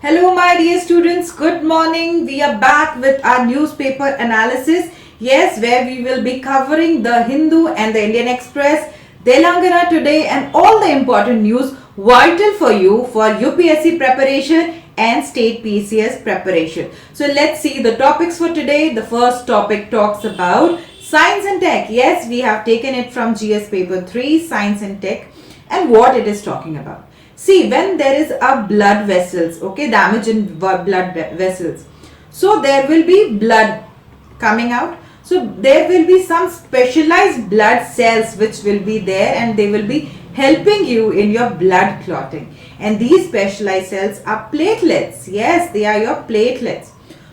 Hello my dear students, good morning. We are back with our newspaper analysis. Yes, where we will be covering the Hindu and the Indian Express, Telangana today and all the important news vital for you for UPSC preparation and state PCS preparation. So let's see the topics for today. The first topic talks about science and tech. Yes, we have taken it from GS paper 3, science and tech, and what it is talking about. See, when there is a blood vessels, okay, damage in blood vessels, so there will be blood coming out. So there will be some specialized blood cells which will be there and they will be helping you in your blood clotting. And these specialized cells are platelets. Yes, they are your platelets.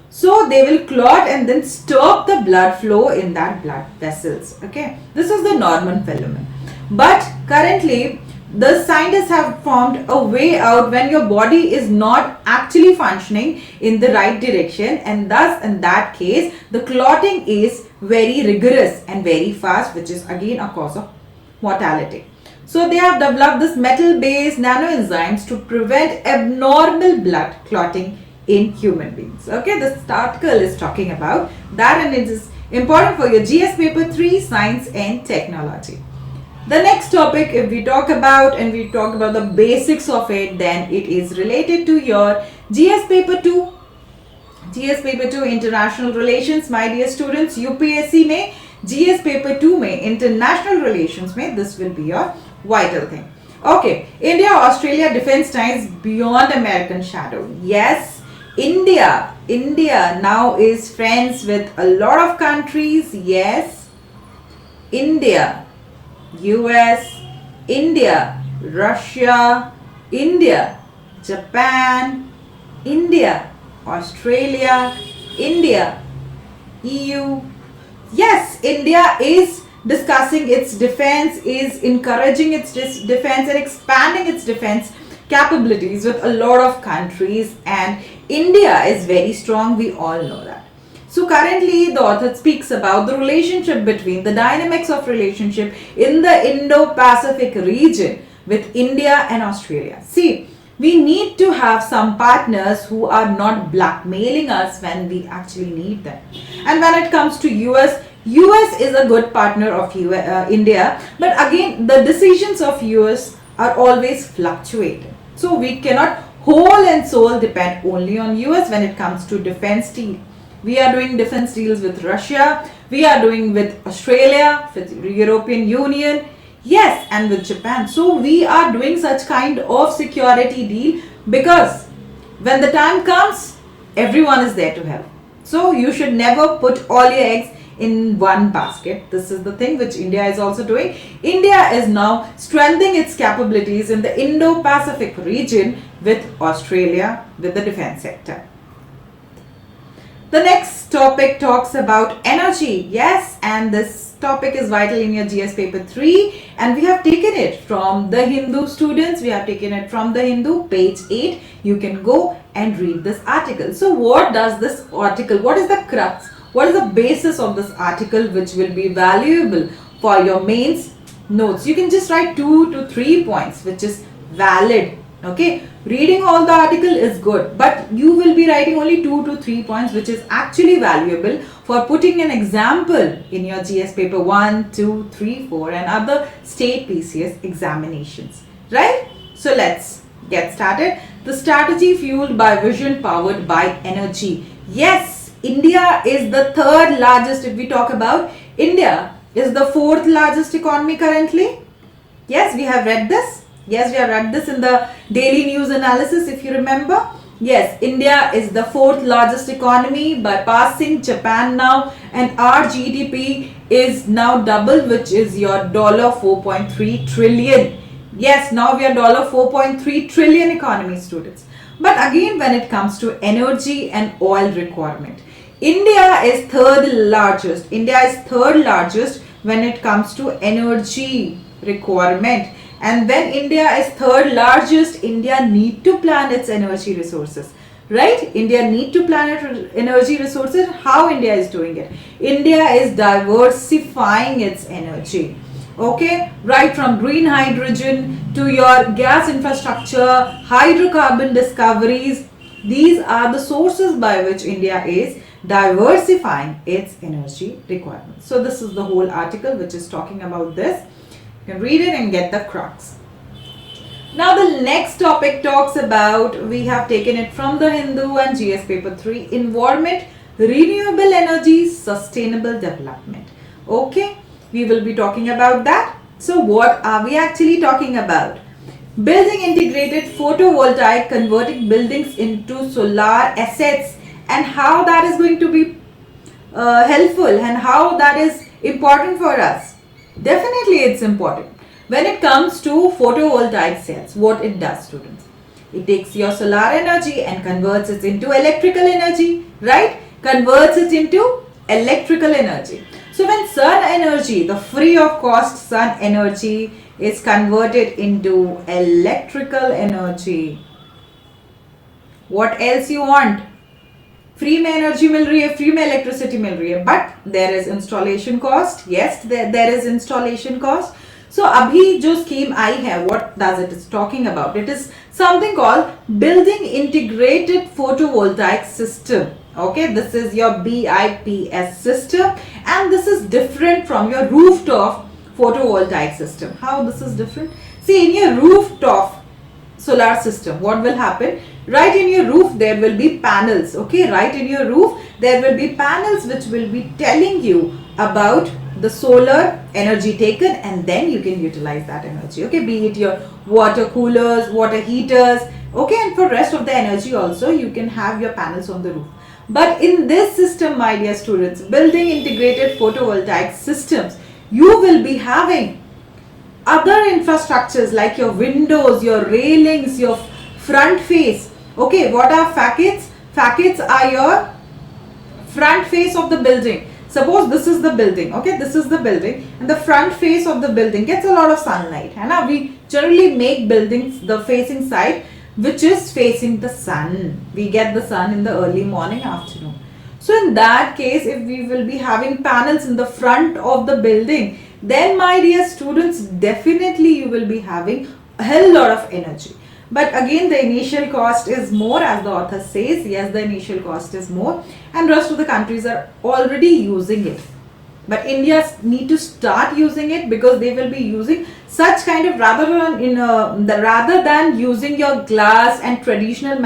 So they will clot and then stop the blood flow in that blood vessels. Okay, this is the normal phenomenon. But currently, the scientists have found a way out when your body is not actually functioning in the right direction, and thus in that case the clotting is very rigorous and very fast, which is again a cause of mortality. So they have developed this metal based nanoenzymes to prevent abnormal blood clotting in human beings. Okay, this article is talking about that and it is important for your GS paper 3 science and technology. The next topic, if we talk about the basics of it, then it is related to your GS paper 2. GS paper 2 international relations, my dear students, UPSC में GS paper 2 में international relations में this will be your vital thing. Okay, India Australia defense ties beyond American shadow. Yes, India now is friends with a lot of countries. Yes, India, US, India, Russia, India, Japan, India, Australia, India, EU. Yes, India is discussing its defense, is encouraging its defense and expanding its defense capabilities with a lot of countries, and India is very strong, we all know that. So currently the author speaks about the relationship between the dynamics of relationship in the Indo-Pacific region with India and Australia. See, we need to have some partners who are not blackmailing us when we actually need them. And when it comes to US is a good partner of India, but again the decisions of US are always fluctuating. So we cannot whole and soul depend only on US when it comes to defense deal. We are doing defense deals with Russia, we are doing with Australia, with European Union, yes, and with Japan. So we are doing such kind of security deal because when the time comes, everyone is there to help. So you should never put all your eggs in one basket. This is the thing which India is also doing. India is now strengthening its capabilities in the Indo-Pacific region with Australia, with the defense sector. The next topic talks about energy. Yes, and this topic is vital in your GS paper 3 and we have taken it from the Hindu students. We have taken it from the Hindu, page 8. You can go and read this article. So what does this article, what is the crux, what is the basis of this article which will be valuable for your mains notes? You can just write 2 to 3 points which is valid. Okay, reading all the article is good, but you will be writing only 2 to 3 points which is actually valuable for putting an example in your GS paper 1, 2, 3, 4 and other state PCS examinations, right? So let's get started. The strategy fueled by vision, powered by energy. Yes, India is the third largest. If we talk about India is the fourth largest economy currently. Yes, we have read this. Yes, we have read this in the daily news analysis if you remember. Yes, India is the fourth largest economy by passing Japan now, and our GDP is now double, which is your $4.3 trillion. Yes, now we are $4.3 trillion economy, students. But again, when it comes to energy and oil requirement, India is third largest. India is third largest when it comes to energy requirement. And when India is third largest, India need to plan its energy resources, right? India need to plan its energy resources. How India is doing it? India is diversifying its energy. Okay, right from green hydrogen to your gas infrastructure, hydrocarbon discoveries, These are the sources by which India is diversifying its energy requirements. So this is the whole article which is talking about this. You can read it and get the crux. Now the next topic talks about, we have taken it from the Hindu and GS paper 3, environment, renewable energy, sustainable development. Okay, we will be talking about that. So what are we actually talking about? Building integrated photovoltaic, converting buildings into solar assets, and how that is going to be helpful and how that is important for us. Definitely it's important. When it comes to photovoltaic cells, what it does, students? It takes your solar energy and converts it into electrical energy, right? Converts it into electrical energy. So when sun energy, the free of cost sun energy is converted into electrical energy, what else you want? Free में energy मिल रही है, free में electricity मिल रही है, but there is installation cost. Yes, there is installation cost. So abhi jo scheme आई है, what does it is talking about? It is something called building integrated photovoltaic system. Okay, this is your BIPS system, and this is different from your rooftop photovoltaic system. How this is different? See, in your rooftop solar system, what will happen? Right in your roof there will be panels. Okay, right in your roof there will be panels which will be telling you about the solar energy taken, and then you can utilize that energy. Okay, be it your water coolers, water heaters. Okay, and for rest of the energy also you can have your panels on the roof. But in this system, my dear students, building integrated photovoltaic systems, you will be having other infrastructures like your windows, your railings, your front face. Okay, what are facades? Facades are your front face of the building. Suppose this is the building, okay, this is the building, and the front face of the building gets a lot of sunlight. And we generally make buildings the facing side which is facing the sun. We get the sun in the early morning, afternoon. So in that case, if we will be having panels in the front of the building, then my dear students, definitely you will be having a hell lot of energy. But again, the initial cost is more, as the author says. Yes, the initial cost is more, and rest of the countries are already using it. But India need to start using it, because they will be using such kind of, rather than using your glass and traditional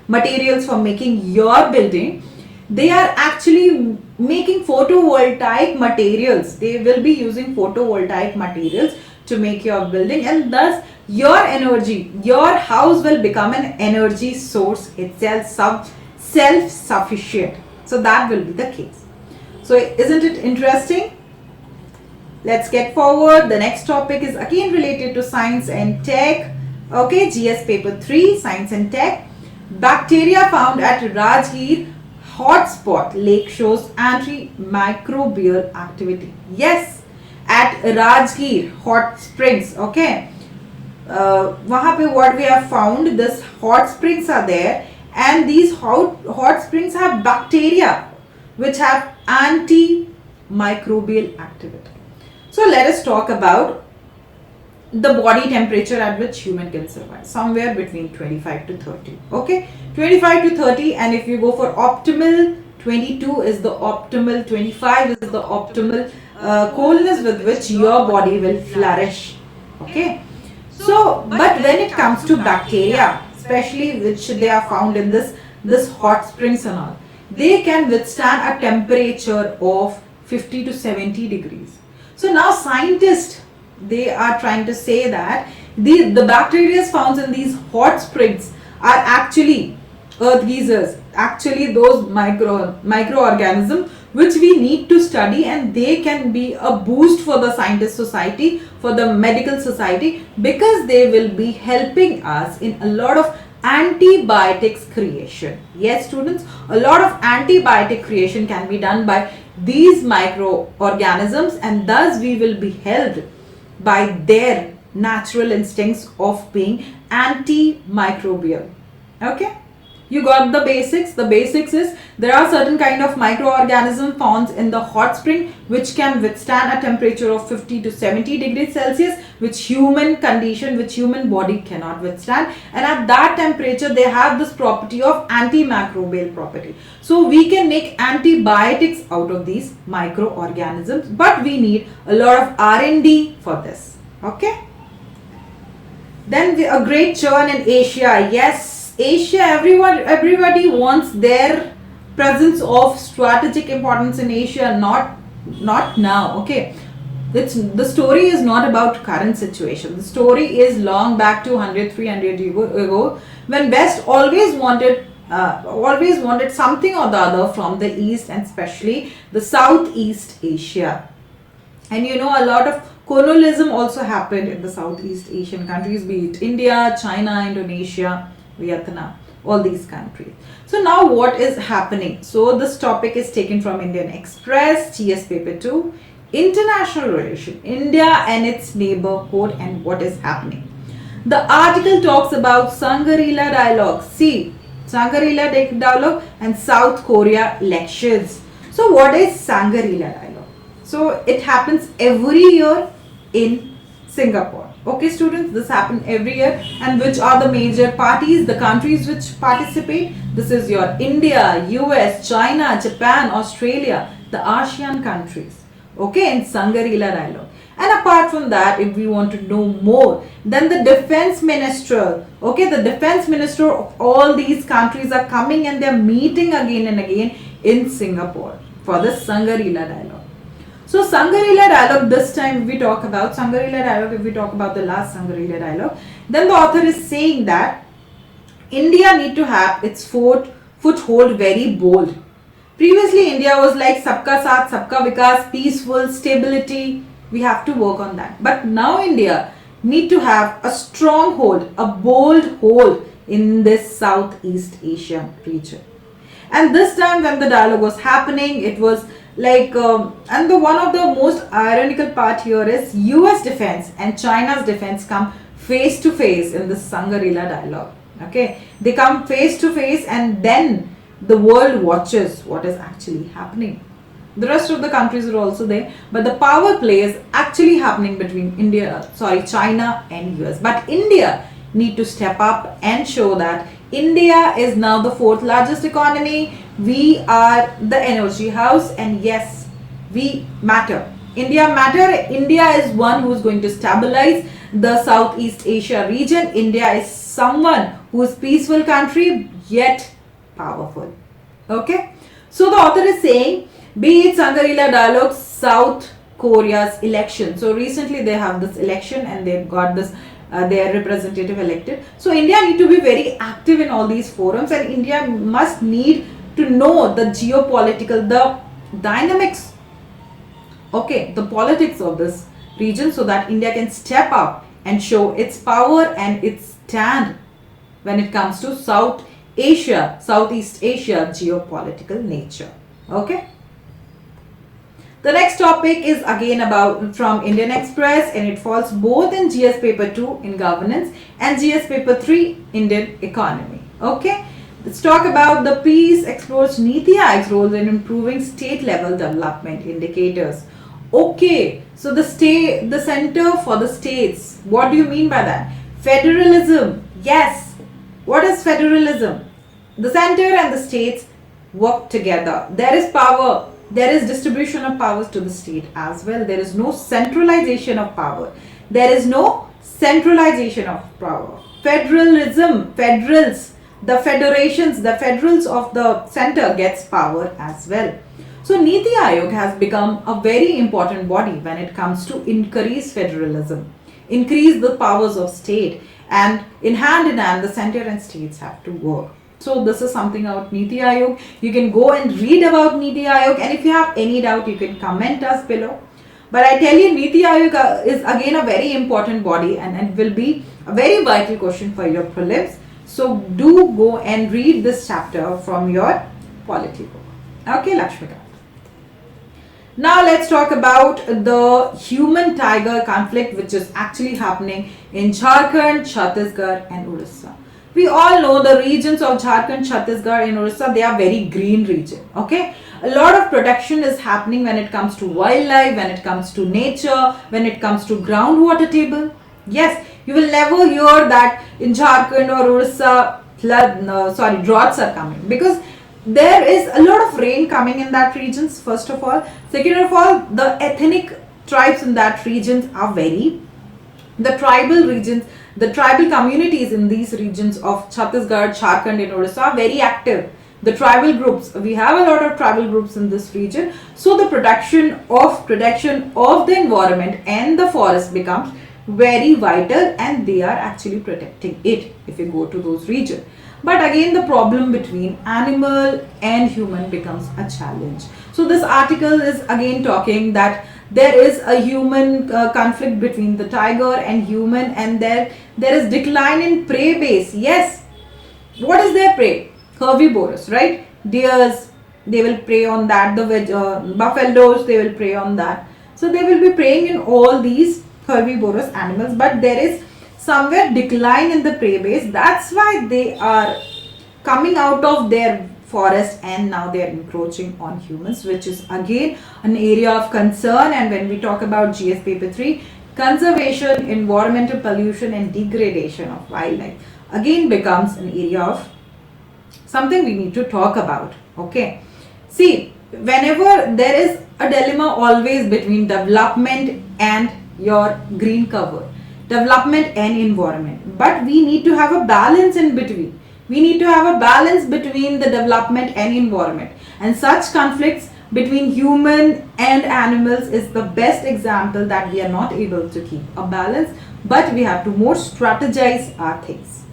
materials for making your building, they are actually making photovoltaic materials. They will be using photovoltaic materials to make your building, and thus your energy, your house will become an energy source itself, self-sufficient. So that will be the case. So isn't it interesting? Let's get forward. The next topic is again related to science and tech. Okay, GS paper 3, science and tech. Bacteria found at Rajgir hotspot lake shows antimicrobial activity. Yes, at Rajgir hot springs. Okay, वहाँ पे what we have found, this hot springs are there, and these hot springs have bacteria which have antimicrobial activity. So let us talk about the body temperature at which human can survive, somewhere between 25 to 30. Okay, 25 to 30, and if you go for optimal, 22 is the optimal, 25 is the optimal coolness with which your body will flourish. Okay, so but when it comes to bacteria, especially which they are found in this hot springs and all, they can withstand a temperature of 50 to 70 degrees. So now scientists, they are trying to say that the bacteria found in these hot springs are actually earth geysers, actually those microorganisms which we need to study, and they can be a boost for the scientist society, for the medical society, because they will be helping us in a lot of antibiotics creation. Yes, students, a lot of antibiotic creation can be done by these microorganisms, and thus we will be helped by their natural instincts of being antimicrobial. Okay, You got the basics. The basics is there are certain kind of microorganisms found in the hot spring which can withstand a temperature of 50 to 70 degrees Celsius, which human body cannot withstand. And at that temperature, they have this property of antimicrobial property. So we can make antibiotics out of these microorganisms, but we need a lot of R&D for this. Okay. Then a great churn in Asia. Yes. Asia, everybody wants their presence of strategic importance in Asia, not now. Okay, the story is not about current situation. The story is long back to 100-300 years ago, when West always wanted something or the other from the East, and especially the Southeast Asia. And you know, a lot of colonialism also happened in the Southeast Asian countries, be it India, China, Indonesia, Vietnam, all these countries. So now what is happening? So this topic is taken from Indian Express, TS paper 2, international relation, India and its neighborhood and what is happening. The article talks about Shangri-La dialogue. See, Shangri-La dialogue and South Korea elections. So what is Shangri-La dialogue? So it happens every year in Singapore. Okay students, this happens every year. And which are the major parties, the countries which participate? This is your India, US, China, Japan, Australia, the ASEAN countries. Okay, in Shangri-La dialogue. And apart from that, if we want to know more, then the defense minister, okay, the defense minister of all these countries are coming and they're meeting again and again in Singapore for the Shangri-La dialogue. So Shangri-La dialogue, this time if we talk about Shangri-La dialogue, if we talk about the last Shangri-La dialogue, then the author is saying that India need to have its foothold very bold. Previously India was like Sabka Saath, Sabka Vikas, peaceful, stability, we have to work on that. But now India need to have a strong hold, a bold hold in this Southeast Asia region. And this time when the dialogue was happening, it was like, and the one of the most ironical part here is US defense and China's defense come face to face in this Shangri-La dialogue. Okay, they come face to face and then the world watches what is actually happening. The rest of the countries are also there, but the power play is actually happening between China and US. But India need to step up and show that India is now the 4th largest economy. We are the energy house, and yes, we matter. India matter. India is one who is going to stabilize the Southeast Asia region. India is someone who is peaceful country yet powerful. Okay. So the author is saying, be it Shangri-La dialogue, South Korea's election. So recently they have this election and they've got this their representative elected. So India need to be very active in all these forums, and India must need to know the geopolitical, the dynamics, okay, the politics of this region, so that India can step up and show its power and its stand when it comes to South Asia, Southeast Asia geopolitical nature. Okay. The next topic is again about from Indian Express, and it falls both in GS paper 2 in governance and GS paper 3 Indian economy. Okay, let's talk about the piece explores Niti Aayog's role in improving state level development indicators. Okay, so the center for the states, what do you mean by that? Federalism. Yes, what is federalism? The center and the states work together. There is power. There is distribution of powers to the state as well. There is no centralization of power. There is no centralization of power. Federalism, federals, the federations, the federals of the center gets power as well. So Niti Aayog has become a very important body when it comes to increase federalism, increase the powers of state, and in hand the center and states have to work. So this is something about Niti Aayog. You can go and read about Niti Aayog, and if you have any doubt, you can comment us below. But I tell you, Niti Aayog is again a very important body, and it will be a very vital question for your prelims. So do go and read this chapter from your polity book. Okay, Lakshmikant. Now let's talk about the human-tiger conflict which is actually happening in Jharkhand, Chhattisgarh and Odisha. We all know the regions of Jharkhand, Chhattisgarh and Odisha, they are very green region. Okay, a lot of protection is happening when it comes to wildlife, when it comes to nature, when it comes to groundwater table. Yes, you will never hear that in Jharkhand or Odisha droughts are coming, because there is a lot of rain coming in that regions, first of all. Second of all, the ethnic tribes in that regions are very, the tribal regions, the tribal communities in these regions of Chhattisgarh, Jharkhand and Odisha are very active. The tribal groups, we have a lot of tribal groups in this region. So the protection of the environment and the forest becomes very vital, and they are actually protecting it if you go to those regions. But again, the problem between animal and human becomes a challenge. So this article is again talking that there is a human conflict between the tiger and human, and there is decline in prey base. Yes, what is their prey? Herbivorous, right? Deers, they will prey on that. The buffaloes, they will prey on that. So they will be preying in all these herbivorous animals, but there is somewhere decline in the prey base. That's why they are coming out of their forest and now they are encroaching on humans, which is again an area of concern. And when we talk about GS paper 3, conservation, environmental pollution and degradation of wildlife again becomes an area of something we need to talk about. Okay, see, whenever there is a dilemma always between development and your green cover, development and environment, but we need to have a balance in between. We need to have a balance between the development and environment, and such conflicts between human and animals is the best example that we are not able to keep a balance, but we have to more strategize our things.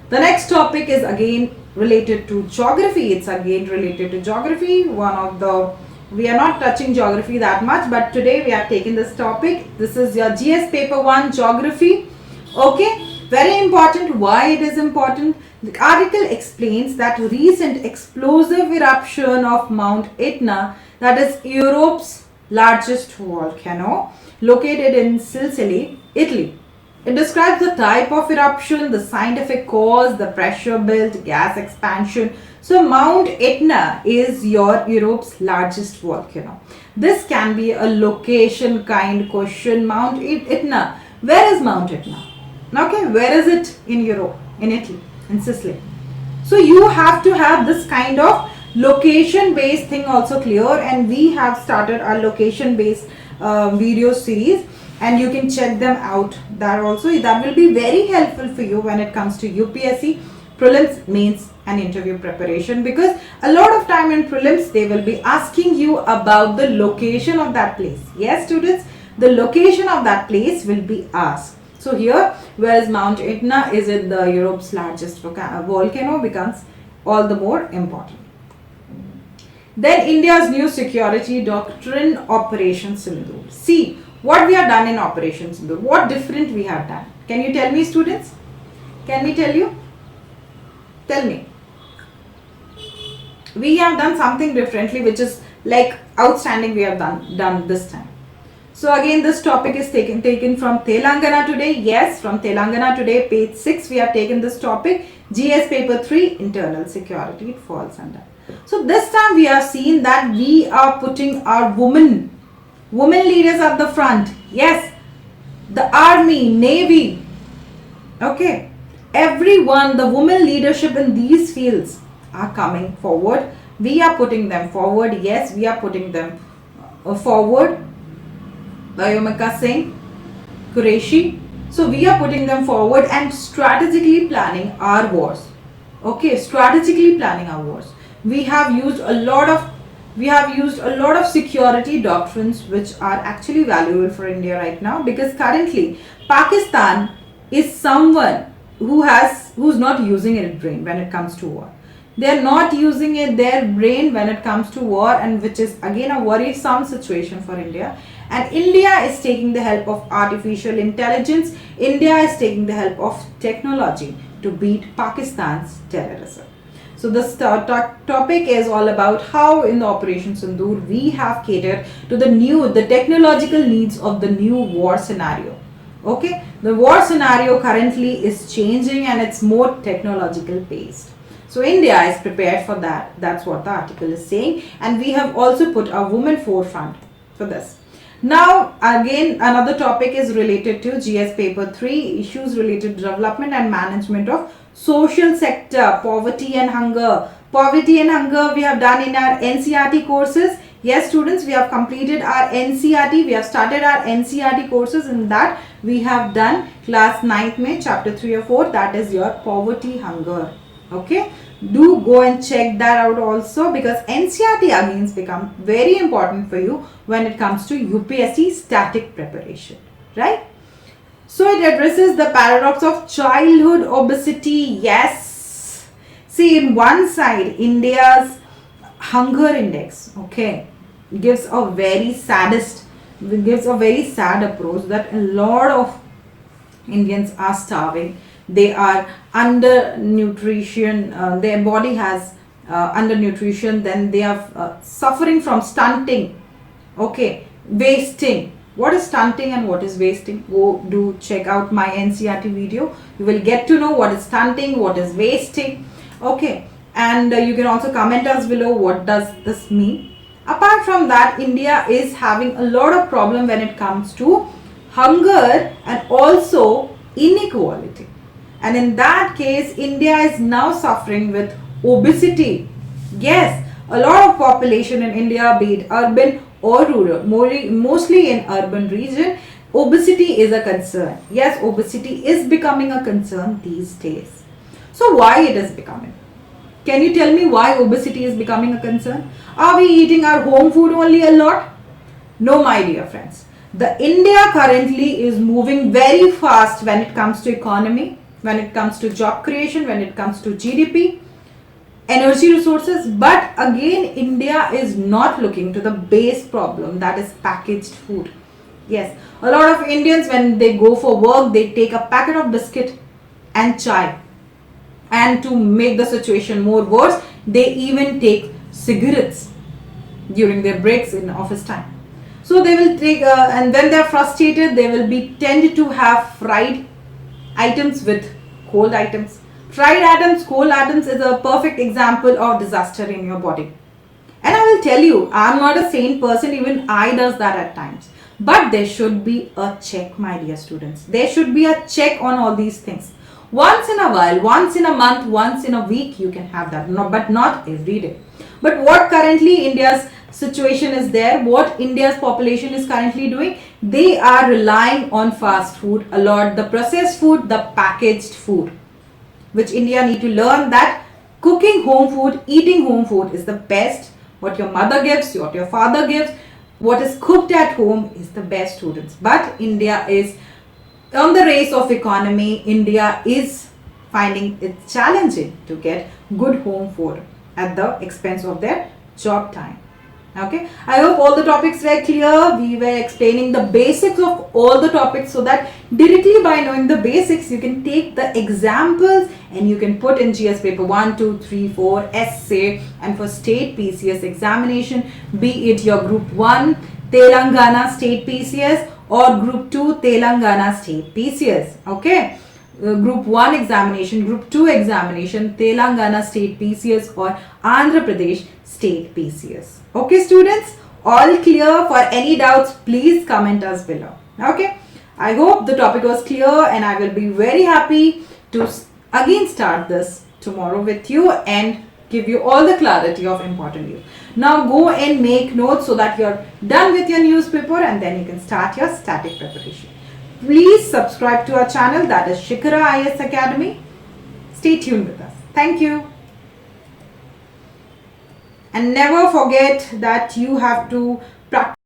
The next topic is again related to geography. It's again related to geography. We are not touching geography that much, but today we have taken this topic. This is your GS paper 1 geography. Okay, very important. Why it is important? The article explains that recent explosive eruption of Mount Etna, that is Europe's largest volcano, located in Sicily, Italy. It describes the type of eruption, the scientific cause, the pressure built, gas expansion. So Mount Etna is Europe's largest volcano. This can be a location kind question. Mount Etna. Where is Mount Etna? Okay, where is it in Europe, in Italy, in Sicily? So you have to have this kind of location based thing also clear, and we have started our location based video series, and you can check them out. That will be very helpful for you when it comes to UPSC prelims, mains and interview preparation, because a lot of time in prelims they will be asking you about the location of that place. Yes students, the location of that place will be asked. So here, where is Mount Etna, is it the Europe's largest volcano, becomes all the more important. Then India's new security doctrine, Operation Sindoor. See what we have done in Operation Sindoor. What different we have done? Can you tell me students? Can we tell you? Tell me. We have done something differently, which is like outstanding we have done this time. So again, this topic is taken from Telangana today. Yes, from Telangana today, page 6, we have taken this topic. GS paper 3, internal security, it falls under. So this time we have seen that we are putting our women leaders at the front. Yes, the army, navy, okay, everyone, the women leadership in these fields are coming forward. We are putting them forward. Yes, we are putting them forward. Bayomika Singh, Qureshi. So we are putting them forward and strategically planning our wars. Okay, strategically planning our wars. We have used a lot of security doctrines which are actually valuable for India right now, because currently Pakistan is someone who's not using its brain when it comes to war. They are not using their brain when it comes to war, and which is again a worrisome situation for India. And India is taking the help of artificial intelligence. India is taking the help of technology to beat Pakistan's terrorism. So this topic is all about how in the Operation Sindoor we have catered to the technological needs of the new war scenario. Okay, The war scenario currently is changing and it's more technological based. So India is prepared for that. That's what the article is saying. And we have also put a women forefront for this. Now again, another topic is related to GS paper 3, issues related to development and management of social sector, poverty and hunger. Poverty and hunger we have done in our NCERT courses. Yes students, we have completed our NCERT, we have started our NCERT courses. In that we have done class 9th May chapter 3 or 4, that is your poverty hunger. Okay, do go and check that out also, because NCERT again become very important for you when it comes to UPSC static preparation, right? So it addresses the paradox of childhood obesity. Yes, see, in one side India's hunger index, okay, gives a very sad approach that a lot of Indians are starving. They are under nutrition, their body has undernutrition, then they are suffering from stunting, okay, wasting. What is stunting and what is wasting? Go do check out my NCERT video. You will get to know what is stunting, what is wasting, okay. And you can also comment us below what does this mean. Apart from that, India is having a lot of problem when it comes to hunger and also inequality. And in that case, India is now suffering with obesity. Yes, a lot of population in India, be it urban or rural, mostly in urban region, obesity is a concern. Yes, obesity is becoming a concern these days. So why it is becoming? Can you tell me why obesity is becoming a concern? Are we eating our home food only a lot? No, my dear friends. The India currently is moving very fast when it comes to economy, when it comes to job creation, when it comes to GDP, energy resources. But again, India is not looking to the base problem, that is packaged food. Yes, a lot of Indians, when they go for work, they take a packet of biscuit and chai. And to make the situation more worse, they even take cigarettes during their breaks in office time. So they will take, and when they are frustrated, they will be tend to have fried items with cold items. Fried items, cold items is a perfect example of disaster in your body. And I will tell you, I am not a sane person, even I does that at times. But there should be a check, my dear students. There should be a check on all these things. Once in a while, once in a month, once in a week, you can have that, no, but not every day. But what currently India's situation is there, what India's population is currently doing, they are relying on fast food a lot, the processed food, the packaged food, which India need to learn that cooking home food, eating home food is the best. What your mother gives, what your father gives, what is cooked at home is the best, students. But India is on the race of economy. India is finding it challenging to get good home food at the expense of their job time. Okay, I hope all the topics were clear. We were explaining the basics of all the topics, so that directly by knowing the basics, you can take the examples and you can put in GS paper 1, 2, 3, 4, essay, and for state PCS examination, be it your group 1 Telangana state PCS or group 2 Telangana state PCS. Okay, group 1 examination, group 2 examination, Telangana state PCS or Andhra Pradesh state PCS. Okay students, all clear? For any doubts, please comment us below. Okay, I hope the topic was clear, and I will be very happy to again start this tomorrow with you and give you all the clarity of important news. Now go and make notes so that you're done with your newspaper, and then you can start your static preparation. Please subscribe to our channel, that is Shikhara IIS Academy. Stay tuned with us. Thank you. And never forget that you have to practice